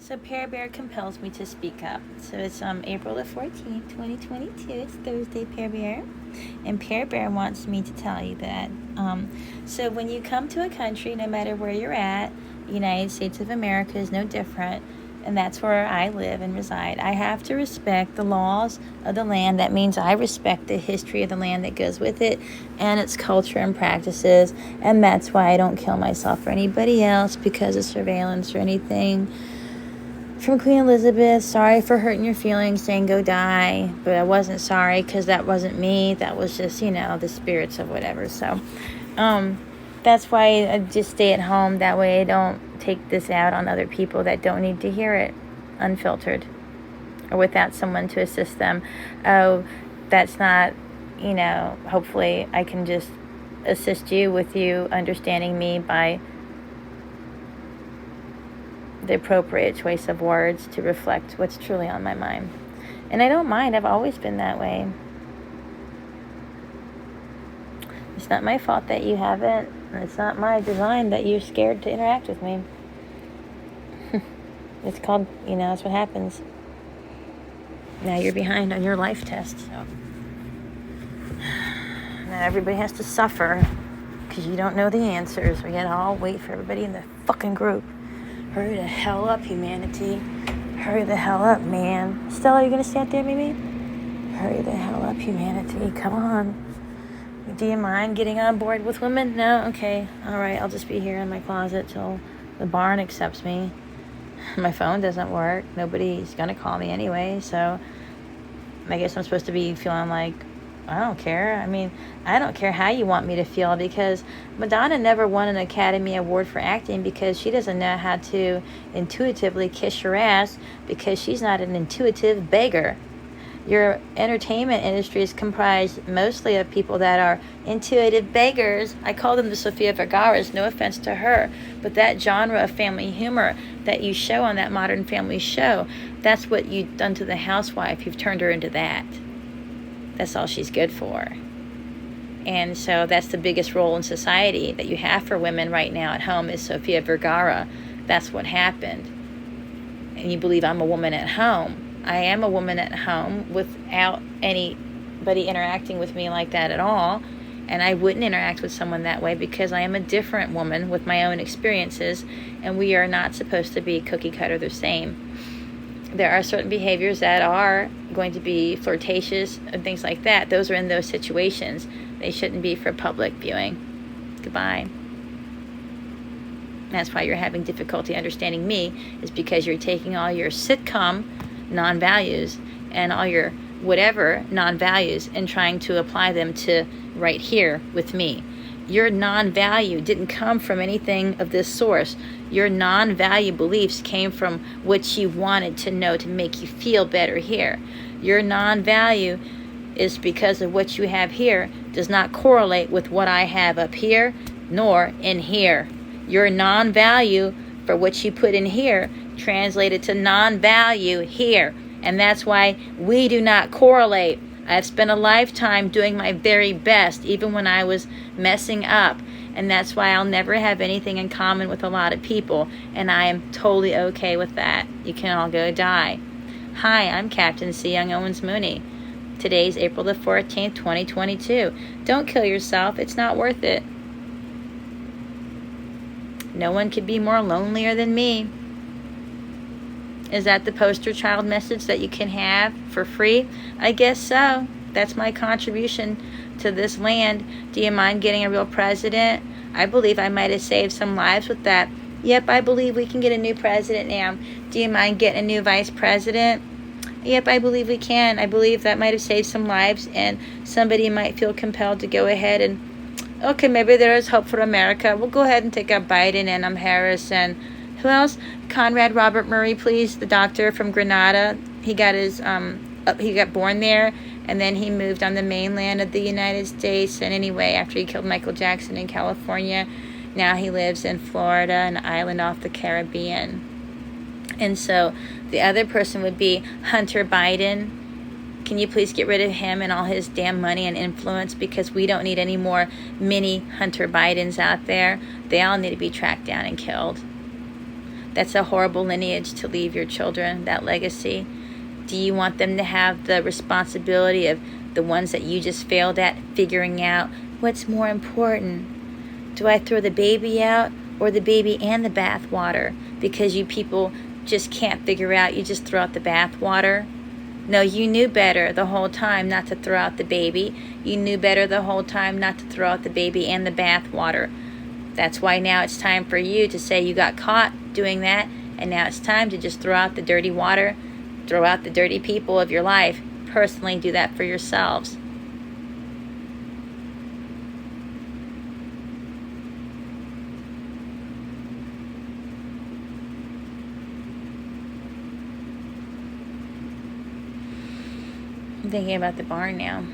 So Pear Bear compels me to speak up. So it's April the 14th, 2022. It's Thursday, Pear Bear. And Pear Bear wants me to tell you that. So when you come to a country, no matter where you're at, the United States of America is no different. And that's where I live and reside. I have to respect the laws of the land. That means I respect the history of the land that goes with it and its culture and practices. And that's why I don't kill myself or anybody else because of surveillance or anything. From Queen Elizabeth, sorry for hurting your feelings, saying go die. But I wasn't sorry because that wasn't me. That was just, the spirits of whatever. So that's why I just stay at home. That way I don't take this out on other people that don't need to hear it unfiltered or without someone to assist them. Oh, that's not, hopefully I can just assist you with you understanding me by the appropriate choice of words to reflect what's truly on my mind. And I don't mind. I've always been that way. It's not my fault that you haven't. And it's not my design that you're scared to interact with me. It's called, that's what happens. Now you're behind on your life test. So. Now everybody has to suffer because you don't know the answers. We gotta all wait for everybody in the fucking group. Hurry the hell up, humanity. Hurry the hell up, man. Stella, you gonna stand there, maybe? Hurry the hell up, humanity. Come on. Do you mind getting on board with women? No? Okay. All right. I'll just be here in my closet till the barn accepts me. My phone doesn't work. Nobody's gonna call me anyway, so I guess I'm supposed to be feeling like, I don't care. I don't care how you want me to feel because Madonna never won an Academy Award for acting because she doesn't know how to intuitively kiss your ass because she's not an intuitive beggar. Your entertainment industry is comprised mostly of people that are intuitive beggars. I call them the Sofia Vergara's, no offense to her, but that genre of family humor that you show on that Modern Family show, that's what you've done to the housewife. You've turned her into that. That's all she's good for. And so that's the biggest role in society that you have for women right now at home is Sofia Vergara. That's what happened. And you believe I'm a woman at home. I am a woman at home without anybody interacting with me like that at all. And I wouldn't interact with someone that way because I am a different woman with my own experiences. And we are not supposed to be cookie cutter the same. There are certain behaviors that are going to be flirtatious and things like that. Those are in those situations. They shouldn't be for public viewing. Goodbye. That's why you're having difficulty understanding me, is because you're taking all your sitcom non-values and all your whatever non-values and trying to apply them to right here with me. Your non-value didn't come from anything of this source. Your non-value beliefs came from what you wanted to know to make you feel better here. Your non-value is because of what you have here does not correlate with what I have up here nor in here. Your non-value for what you put in here translated to non-value here. And that's why we do not correlate. I've spent a lifetime doing my very best, even when I was messing up. And that's why I'll never have anything in common with a lot of people. And I am totally okay with that. You can all go die. Hi, I'm Captain C. Young Owens Mooney. Today's April the 14th, 2022. Don't kill yourself. It's not worth it. No one could be more lonelier than me. Is that the poster child message that you can have for free? I guess so. That's my contribution to this land. Do you mind getting a real president? I believe I might have saved some lives with that. Yep, I believe we can get a new president now. Do you mind getting a new vice president? Yep, I believe we can. I believe that might have saved some lives and somebody might feel compelled to go ahead and, okay, maybe there is hope for America. We'll go ahead and take up Biden and Harris and who else? Conrad Robert Murray, please, the doctor from Grenada. He got he got born there, and then he moved on the mainland of the United States. And anyway, after he killed Michael Jackson in California, now he lives in Florida, an island off the Caribbean. And so the other person would be Hunter Biden. Can you please get rid of him and all his damn money and influence because we don't need any more mini Hunter Bidens out there. They all need to be tracked down and killed. That's a horrible lineage to leave your children, that legacy. Do you want them to have the responsibility of the ones that you just failed at figuring out what's more important? Do I throw the baby out or the baby and the bath water? Because you people just can't figure out, you just throw out the bath water. No, you knew better the whole time not to throw out the baby. You knew better the whole time not to throw out the baby and the bath water. That's why now it's time for you to say you got caught doing that, and now it's time to just throw out the dirty water, throw out the dirty people of your life. Personally, do that for yourselves. I'm thinking about the barn now.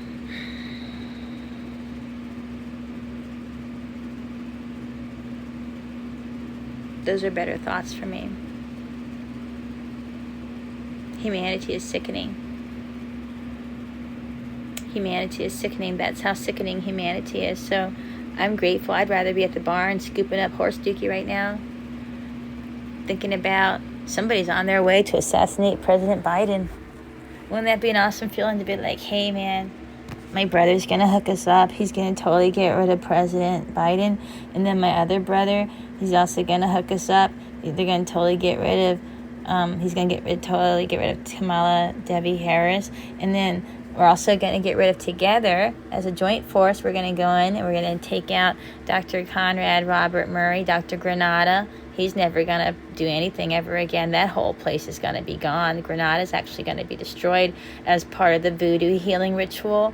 Those are better thoughts for me. Humanity is sickening. Humanity is sickening. That's how sickening humanity is. So I'm grateful. I'd rather be at the barn scooping up horse dookie right now, thinking about somebody's on their way to assassinate President Biden. Wouldn't that be an awesome feeling to be like, hey man, my brother's going to hook us up. He's going to totally get rid of President Biden. And then my other brother, he's also going to hook us up. They're going to totally get rid of, he's going to totally get rid of Kamala Debbie Harris. And then we're also going to get rid of, together as a joint force, we're going to go in and we're going to take out Dr. Conrad Robert Murray, Dr. Granada. He's never going to do anything ever again. That whole place is going to be gone. Granada is actually going to be destroyed as part of the voodoo healing ritual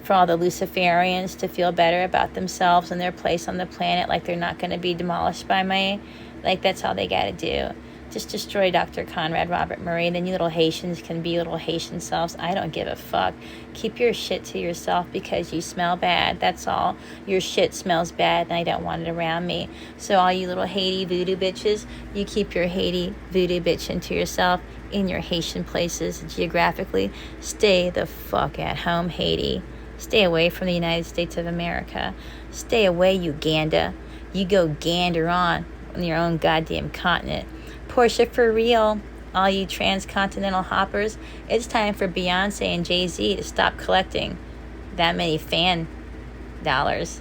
for all the Luciferians to feel better about themselves and their place on the planet, like they're not going to be demolished by me. Like, that's all they got to do. Just destroy Dr. Conrad Robert Murray, and then you little Haitians can be little Haitian selves. I don't give a fuck. Keep your shit to yourself because you smell bad. That's all. Your shit smells bad, and I don't want it around me. So all you little Haiti voodoo bitches, you keep your Haiti voodoo bitching to yourself in your Haitian places geographically. Stay the fuck at home, Haiti. Stay away from the United States of America. Stay away, Uganda. You go gander on your own goddamn continent. Portia, for real, all you transcontinental hoppers, it's time for Beyonce and Jay-Z to stop collecting that many fan dollars.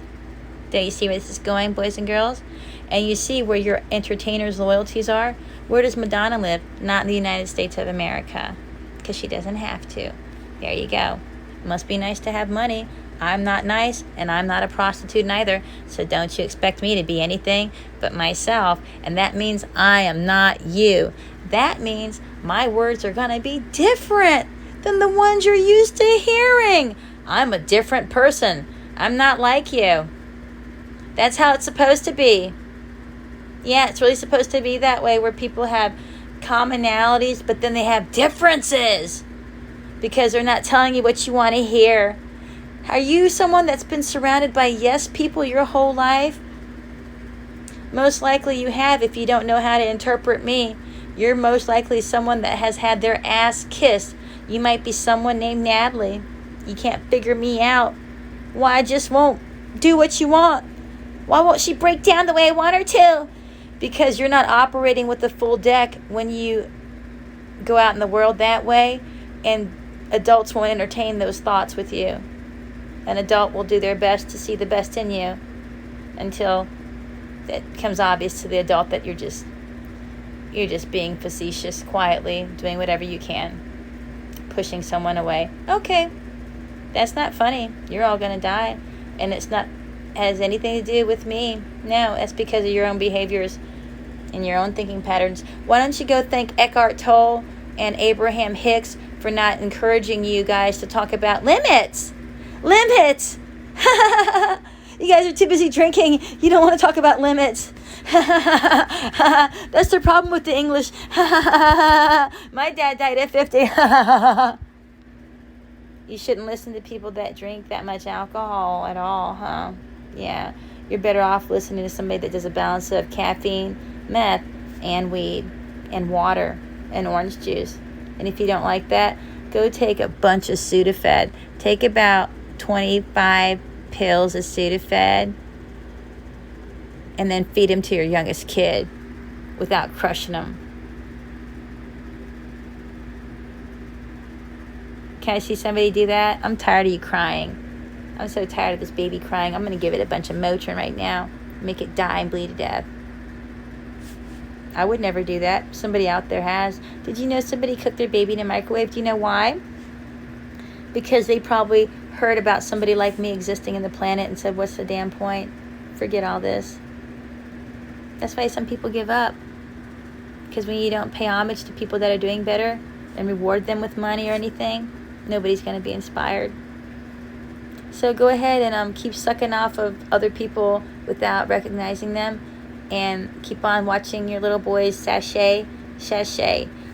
Don't you see where this is going, boys and girls? And you see where your entertainers' loyalties are? Where does Madonna live? Not in the United States of America, because she doesn't have to. There you go. Must be nice to have money. I'm not nice, and I'm not a prostitute neither, so don't you expect me to be anything but myself, and that means I am not you. That means my words are going to be different than the ones you're used to hearing. I'm a different person. I'm not like you. That's how it's supposed to be. Yeah, it's really supposed to be that way, where people have commonalities, but then they have differences because they're not telling you what you want to hear. Are you someone that's been surrounded by yes people your whole life? Most likely you have. If you don't know how to interpret me, you're most likely someone that has had their ass kissed. You might be someone named Natalie. You can't figure me out. Why I just won't do what you want? Why won't she break down the way I want her to? Because you're not operating with the full deck when you go out in the world that way, and adults won't entertain those thoughts with you. An adult will do their best to see the best in you until it becomes obvious to the adult that you're just being facetious, quietly doing whatever you can, pushing someone away. Okay, that's not funny. You're all gonna die, and it's not has anything to do with me. No, that's because of your own behaviors and your own thinking patterns. Why don't you go thank Eckhart Tolle and Abraham Hicks for not encouraging you guys to talk about limits? Limits! You guys are too busy drinking. You don't want to talk about limits. That's the problem with the English. My dad died at 50. You shouldn't listen to people that drink that much alcohol at all, huh? Yeah. You're better off listening to somebody that does a balance of caffeine, meth, and weed, and water, and orange juice. And if you don't like that, go take a bunch of Sudafed. Take about 25 pills of Sudafed and then feed them to your youngest kid without crushing them. Can I see somebody do that? I'm tired of you crying. I'm so tired of this baby crying. I'm going to give it a bunch of Motrin right now. Make it die and bleed to death. I would never do that. Somebody out there has. Did you know somebody cooked their baby in a microwave? Do you know why? Because they probably heard about somebody like me existing in the planet and said, what's the damn point? Forget all this. That's why some people give up. Because when you don't pay homage to people that are doing better and reward them with money or anything, nobody's going to be inspired. So go ahead and keep sucking off of other people without recognizing them, and keep on watching your little boys sashay.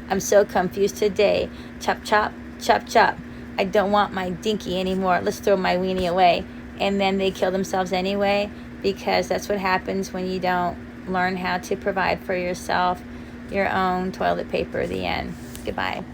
I'm so confused today. Chop, chop, chop, chop. I don't want my dinky anymore. Let's throw my weenie away. And then they kill themselves anyway, because that's what happens when you don't learn how to provide for yourself your own toilet paper. The end. Goodbye.